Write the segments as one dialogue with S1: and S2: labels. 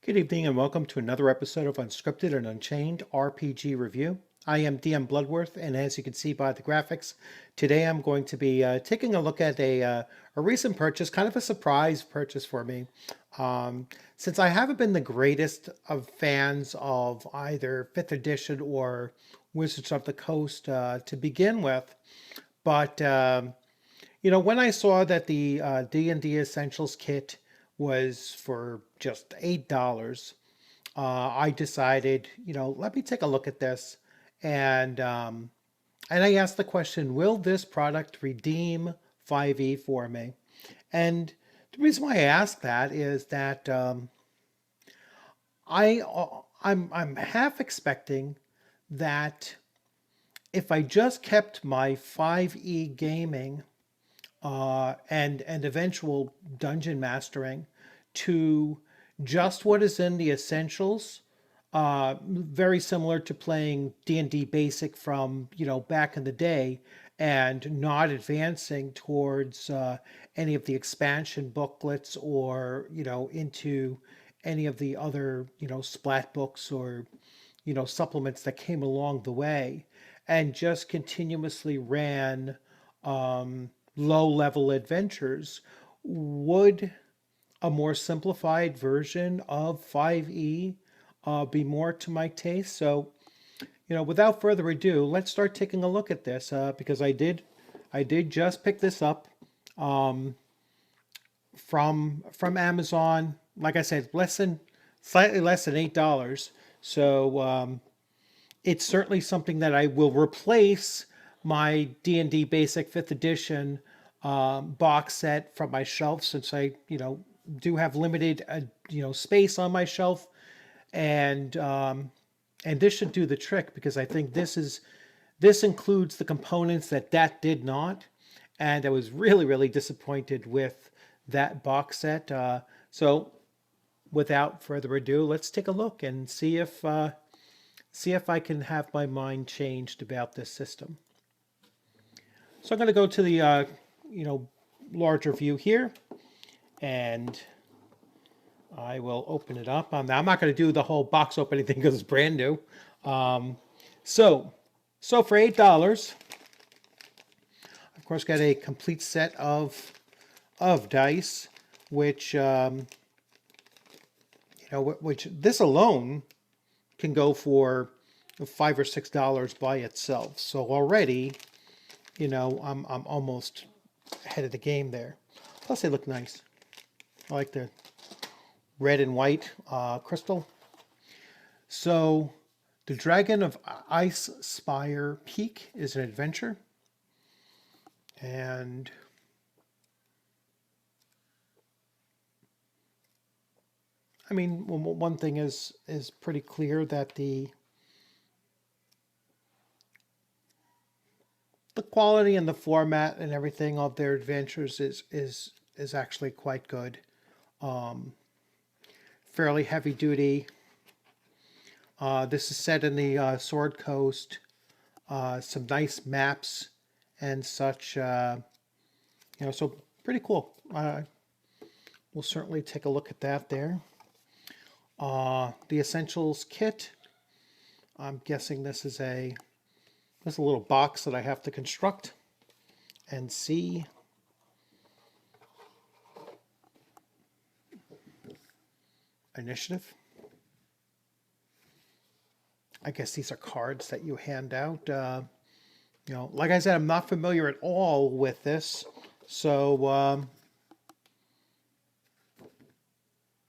S1: Good evening and welcome to another episode of Unscripted and Unchained RPG Review. I am DM Bloodworth, and as you can see by the graphics, today I'm going to be taking a look at a recent purchase, kind of a surprise purchase for me. Since I haven't been the greatest of fans of either 5th edition or Wizards of the Coast to begin with, but when I saw that the D&D Essentials Kit was for just $8, I decided, let me take a look at this, and I asked the question, will this product redeem 5e for me? And the reason why I asked that is that I'm half expecting that if I just kept my 5e gaming and eventual dungeon mastering to just what is in the essentials. Very similar to playing D&D Basic from back in the day, and not advancing towards any of the expansion booklets or into any of the other splat books or supplements that came along the way, and just continuously ran low level adventures. Would a more simplified version of 5e be more to my taste? So, without further ado, let's start taking a look at this because I did just pick this up from Amazon. Like I said, slightly less than $8. So it's certainly something that I will replace my D&D Basic 5th edition box set from my shelf, since I do have limited space on my shelf, and this should do the trick, because I think this includes the components that did not, and I was really disappointed with that box set. So without further ado, let's take a look and see if I can have my mind changed about this system. So I'm going to go to the larger view here, and I will open it up. I'm not going to do the whole box opening thing because it's brand new. So for $8, of course, got a complete set of dice, which which this alone can go for $5 or $6 by itself. So already, I'm almost ahead of the game there. Plus, they look nice. I like the red and white crystal. So, the Dragon of Ice Spire Peak is an adventure, and I mean, one thing is pretty clear, that the quality and the format and everything of their adventures is actually quite good. Fairly heavy duty. This is set in the Sword Coast. Some nice maps and such. So pretty cool. We'll certainly take a look at that there. The Essentials Kit. I'm guessing this is a little box that I have to construct and see. Initiative. I guess these are cards that you hand out. Like I said, I'm not familiar at all with this, so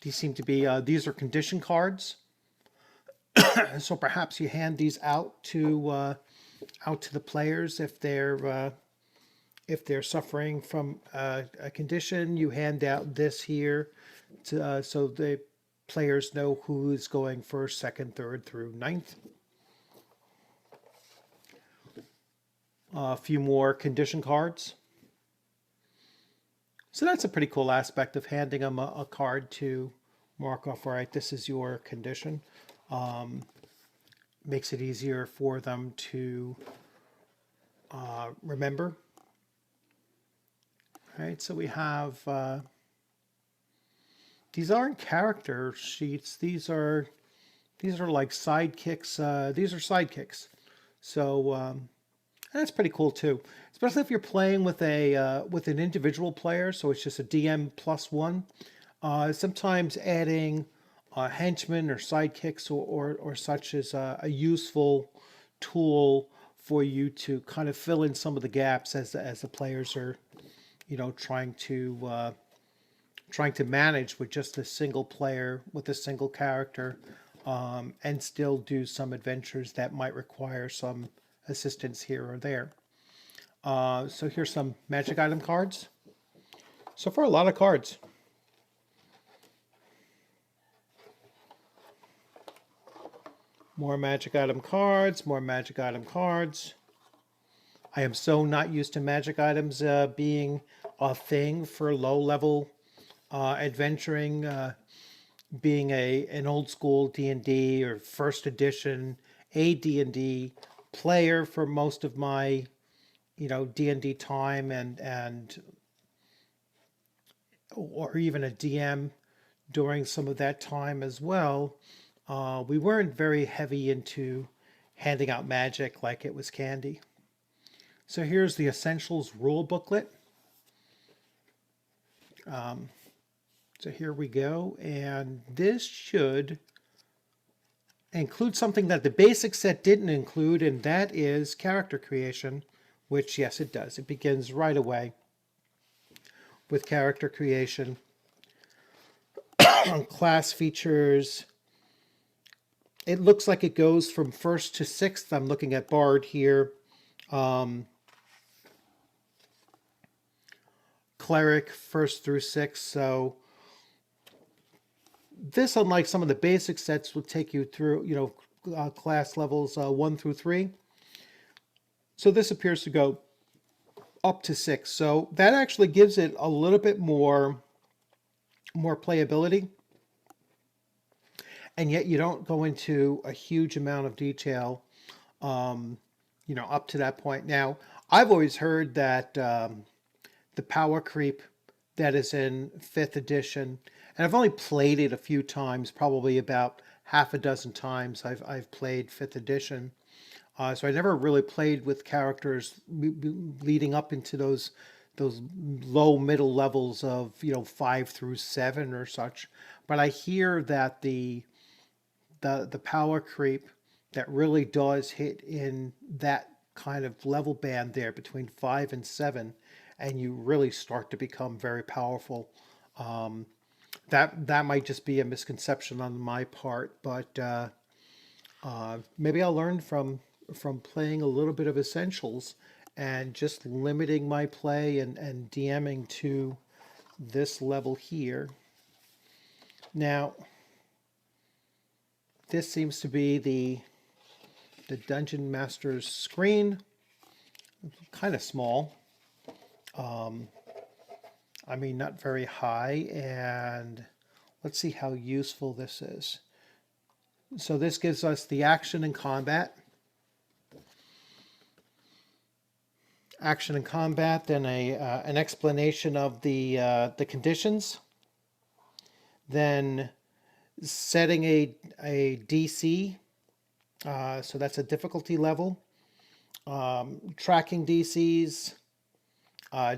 S1: these seem to be these are condition cards. So perhaps you hand these out to the players if they're suffering from a condition. You hand out this here to, so the players know who's going first, second, third through ninth. A few more condition cards. So that's a pretty cool aspect of handing them a card to mark off, all right, this is your condition. Makes it easier for them to remember. All right, so we have the these aren't character sheets. These are like sidekicks. These are sidekicks. So that's pretty cool too, especially if you're playing with an individual player. So it's just a DM plus one. Sometimes adding henchmen or sidekicks or such is a useful tool for you to kind of fill in some of the gaps as the players are, trying to manage with just a single player with a single character, and still do some adventures that might require some assistance here or there. So here's some magic item cards. So for a lot of cards. More magic item cards, more magic item cards. I am so not used to magic items being a thing for low level adventuring, being an old school D&D or first edition AD&D player for most of my D&D time, and or even a DM during some of that time as well. We weren't very heavy into handing out magic like it was candy. So here's the Essentials rule booklet. So here we go, and this should include something that the basic set didn't include, and that is character creation, which, yes, it does. It begins right away with character creation. Class features. It looks like it goes from 1st to 6th. I'm looking at Bard here. Cleric, 1st through 6th. So this, unlike some of the basic sets, will take you through, class levels 1 through 3. So this appears to go up to 6. So that actually gives it a little bit more playability. And yet you don't go into a huge amount of detail, up to that point. Now, I've always heard that the power creep that is in 5th edition, and I've only played it a few times, probably about half a dozen times I've played 5th edition. So I never really played with characters leading up into those low middle levels of 5 through 7 or such. But I hear that the power creep that really does hit in that kind of level band there between 5 and 7, and you really start to become very powerful. That might just be a misconception on my part, but maybe I'll learn from playing a little bit of Essentials and just limiting my play and DMing to this level here. Now, this seems to be the Dungeon Master's screen. Kind of small. Not very high, and let's see how useful this is. So this gives us the action and combat. Action and combat, then an explanation of the conditions. Then setting a DC, so that's a difficulty level. Tracking DCs,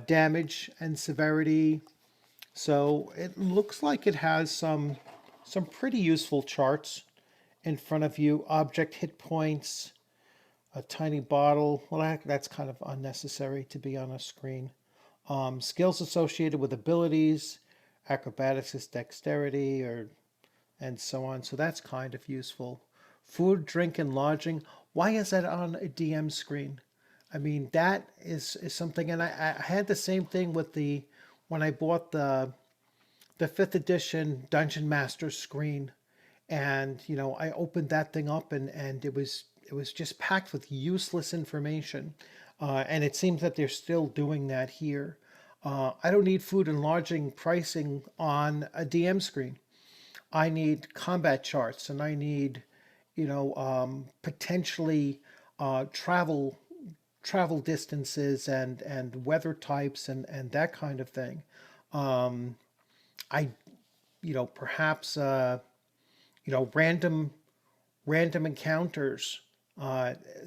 S1: damage and severity. So it looks like it has some pretty useful charts in front of you. Object hit points, a tiny bottle. Well, that's kind of unnecessary to be on a screen. Skills associated with abilities, acrobatics is dexterity, and so on. So that's kind of useful. Food, drink, and lodging. Why is that on a DM screen? That is something, and I had the same thing with when I bought the 5th edition Dungeon Master screen, and I opened that thing up, and it was just packed with useless information, and it seems that they're still doing that here. I don't need food and lodging pricing on a DM screen. I need combat charts, and I need potentially travel distances and weather types and that kind of thing. I perhaps random encounters,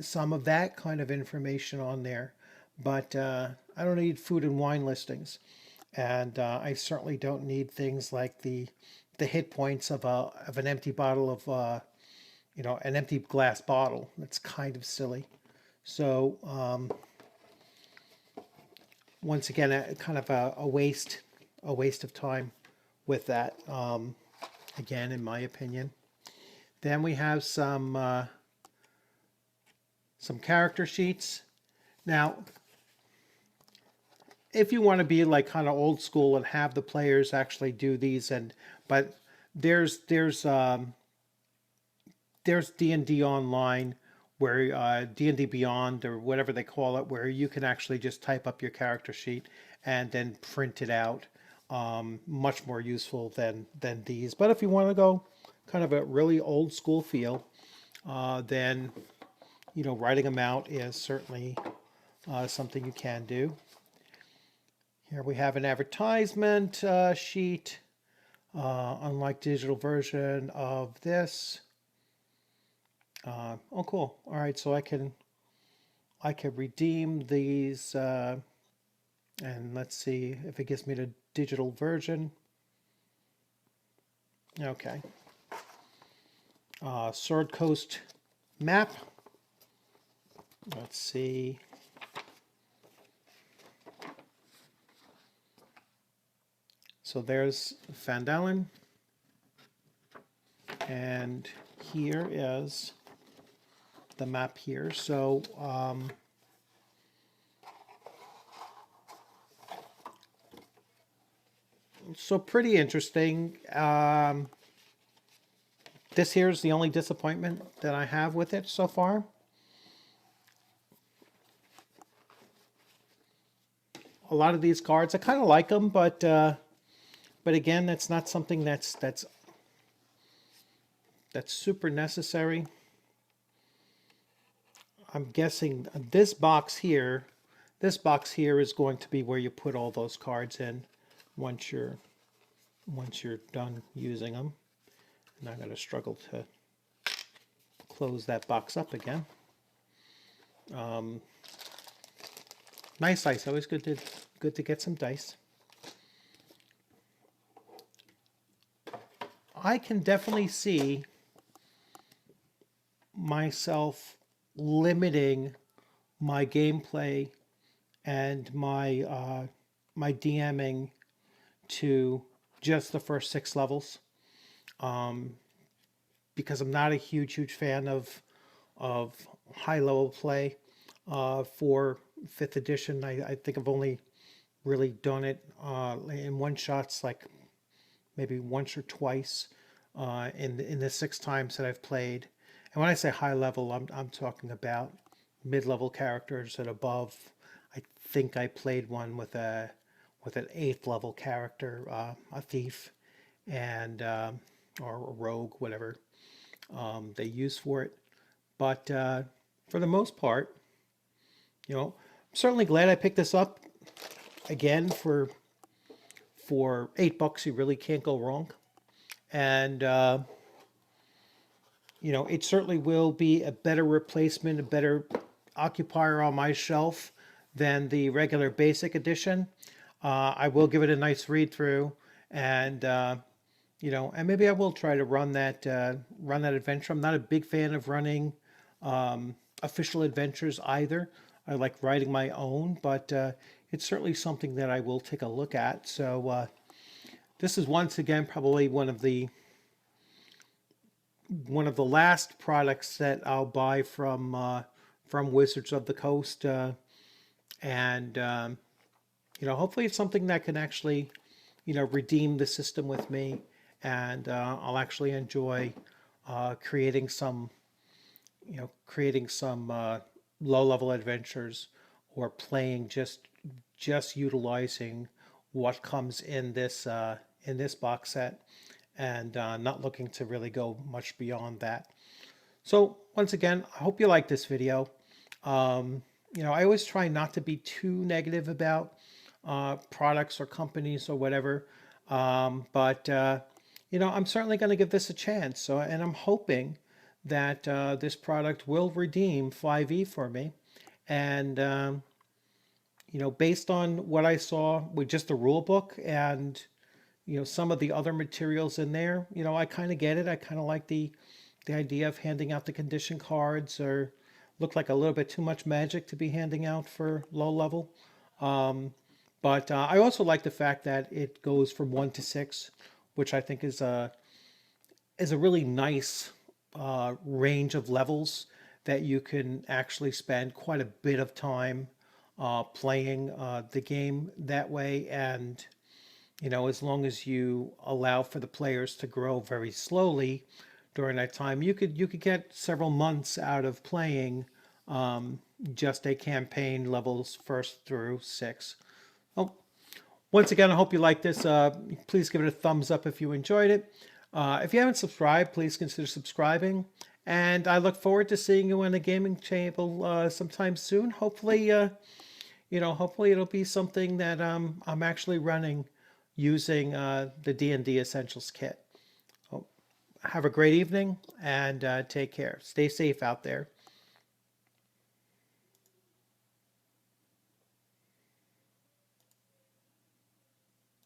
S1: some of that kind of information on there. But I don't need food and wine listings, and I certainly don't need things like the hit points of an empty bottle of an empty glass bottle. That's kind of silly. So once again, kind of a waste of time with that. Again, in my opinion. Then we have some character sheets. Now, if you want to be like kind of old school and have the players actually do these, but there's D&D Online, where D&D Beyond or whatever they call it, where you can actually just type up your character sheet and then print it out. Much more useful than these. But if you want to go kind of a really old school feel, then writing them out is certainly something you can do. Here we have an advertisement sheet, unlike digital version of this. Oh, cool. All right, so I can redeem these, and let's see if it gives me the digital version. Okay. Sword Coast map. Let's see. So there's Fandalen, and here is the map here. So pretty interesting. This here is the only disappointment that I have with it so far. A lot of these cards, I kind of like them, but again, that's not something that's super necessary. I'm guessing this box here is going to be where you put all those cards in once you're done using them. And I'm going to struggle to close that box up again. Nice dice. Always good to get some dice. I can definitely see myself limiting my gameplay and my my DMing to just the first 6 levels, because I'm not a huge fan of high level play for 5th edition. I think I've only really done it in one shots, like maybe once or twice in the 6 times that I've played. And when I say high level, I'm talking about mid-level characters and above. I think I played one with an 8th level character, a thief, and or a rogue, whatever they use for it. But for the most part, I'm certainly glad I picked this up. Again, for $8, you really can't go wrong. And it certainly will be a better replacement, a better occupier on my shelf than the regular basic edition. I will give it a nice read through, and and maybe I will try to run that adventure. I'm not a big fan of running official adventures either. I like writing my own, but it's certainly something that I will take a look at. So this is once again probably one of the last products that I'll buy from Wizards of the Coast, and hopefully it's something that can actually redeem the system with me, and I'll actually enjoy creating some low-level adventures, or playing just utilizing what comes in this box set, and not looking to really go much beyond that. So once again, I hope you like this video. I always try not to be too negative about products or companies or whatever, but I'm certainly going to give this a chance. So, and I'm hoping that this product will redeem 5e for me. And based on what I saw with just the rule book and some of the other materials in there, I kind of get it. I kind of like the idea of handing out the condition cards, or look like a little bit too much magic to be handing out for low level. But I also like the fact that it goes from 1 to 6, which I think is a really nice range of levels that you can actually spend quite a bit of time playing the game that way. And as long as you allow for the players to grow very slowly during that time, you could get several months out of playing just a campaign levels 1st through 6. Oh, once again, I hope you like this. Please give it a thumbs up if you enjoyed it. If you haven't subscribed, please consider subscribing. And I look forward to seeing you on the gaming table sometime soon. Hopefully it'll be something that I'm actually running using the D&D Essentials Kit. Have a great evening and take care. Stay safe out there.